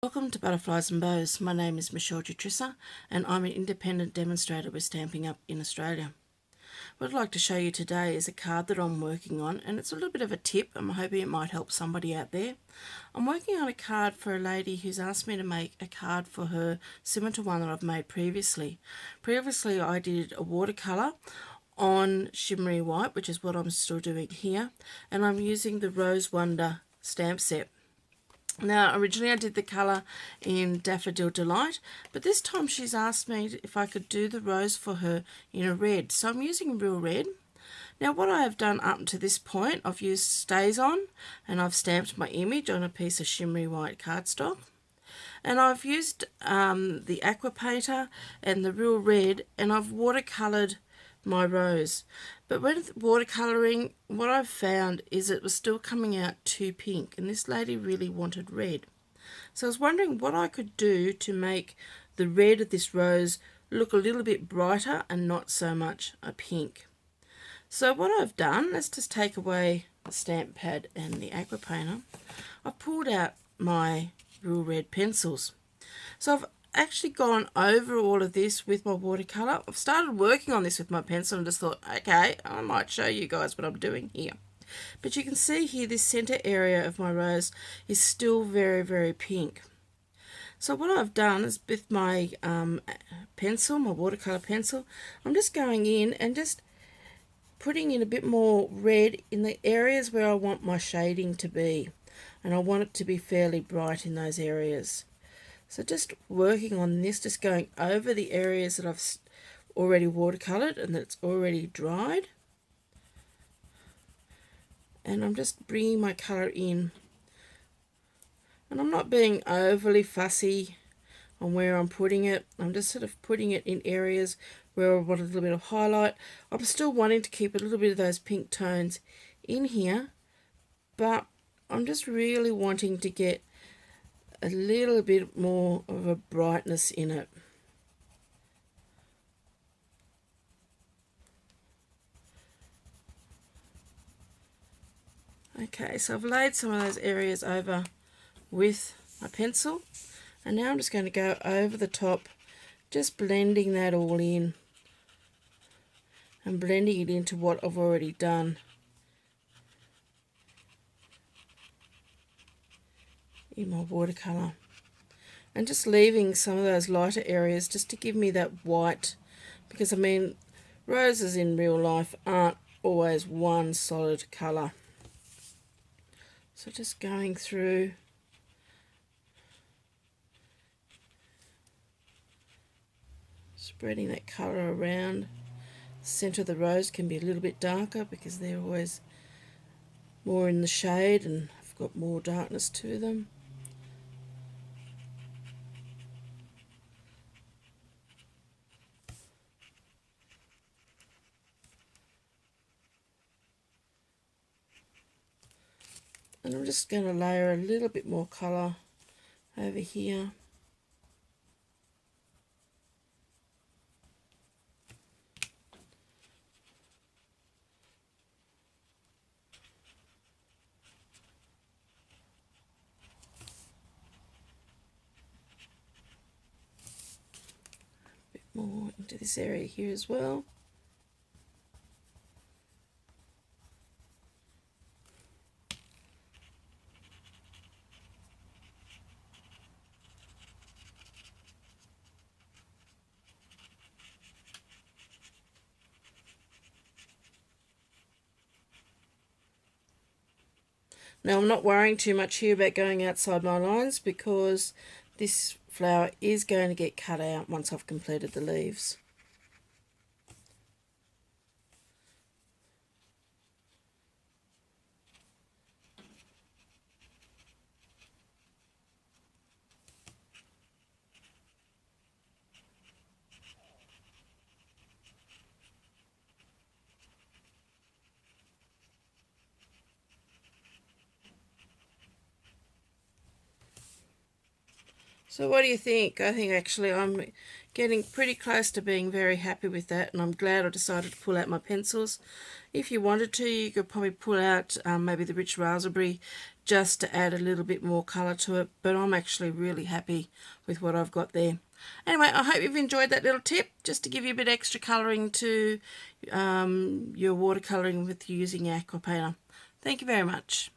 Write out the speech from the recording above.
Welcome to Butterflies and Bows. My name is Michelle Jutrissa and I'm an independent demonstrator with Stamping Up in Australia. What I'd like to show you today is a card that I'm working on, and it's a little bit of a tip. I'm hoping it might help somebody out there. I'm working on a card for a lady who's asked me to make a card for her similar to one that I've made previously. Previously I did a watercolour on shimmery white, which is what I'm still doing here, and I'm using the Rose Wonder stamp set. Now, originally I did the colour in Daffodil Delight, but this time she's asked me if I could do the rose for her in a red. So I'm using real red. Now, what I have done up to this point, I've used StazOn and I've stamped my image on a piece of shimmery white cardstock. And I've used the aqua painter and the real red, and I've watercoloured my rose. But with watercolouring, what I've found is it was still coming out too pink, and this lady really wanted red. So I was wondering what I could do to make the red of this rose look a little bit brighter and not so much a pink. So what I've done, let's just take away the stamp pad and the aqua painter. I've pulled out my real red pencils. So I've actually gone over all of this with my watercolour. I've started working on this with my pencil and just thought, okay, I might show you guys what I'm doing here. But you can see here this centre area of my rose is still very, very pink. So what I've done is with my pencil, my watercolour pencil, I'm just going in and just putting in a bit more red in the areas where I want my shading to be. And I want it to be fairly bright in those areas. So just working on this, just going over the areas that I've already watercoloured and that's already dried. And I'm just bringing my colour in. And I'm not being overly fussy on where I'm putting it. I'm just sort of putting it in areas where I want a little bit of highlight. I'm still wanting to keep a little bit of those pink tones in here, but I'm just really wanting to get a little bit more of a brightness in it. Okay, so I've laid some of those areas over with my pencil, and now I'm just going to go over the top, just blending that all in and blending it into what I've already done in my watercolour, and just leaving some of those lighter areas just to give me that white, because I mean roses in real life aren't always one solid colour. So just going through, spreading that colour around. The centre of the rose can be a little bit darker because they're always more in the shade and I've got more darkness to them. And I'm just going to layer a little bit more colour over here. A bit more into this area here as well. Now I'm not worrying too much here about going outside my lines because this flower is going to get cut out once I've completed the leaves. So what do you think? I think actually I'm Getting pretty close to being very happy with that, and I'm glad I decided to pull out my pencils. If you wanted to, you could probably pull out maybe the rich raspberry just to add a little bit more colour to it, but I'm actually really happy with what I've got there. Anyway, I hope you've enjoyed that little tip, just to give you a bit extra colouring to your watercolouring with using aqua painter. Thank you very much.